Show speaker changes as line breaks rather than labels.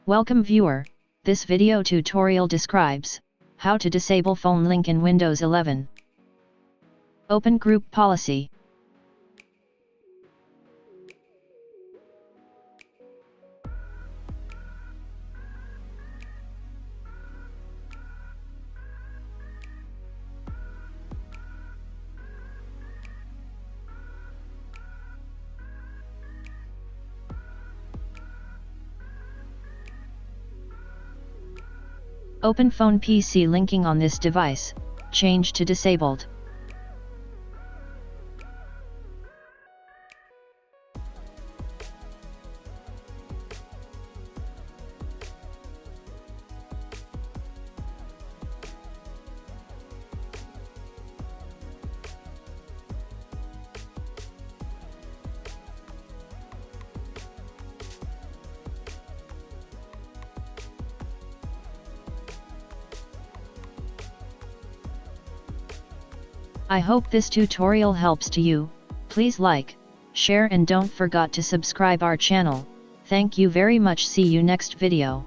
Welcome viewer, this video tutorial describes how to disable phone link in Windows 11. Open Group Policy. Open Phone PC linking on this device, change to disabled. I hope this tutorial helps to you. Please like, share and don't forget to subscribe our channel. Thank you very much. See you next video.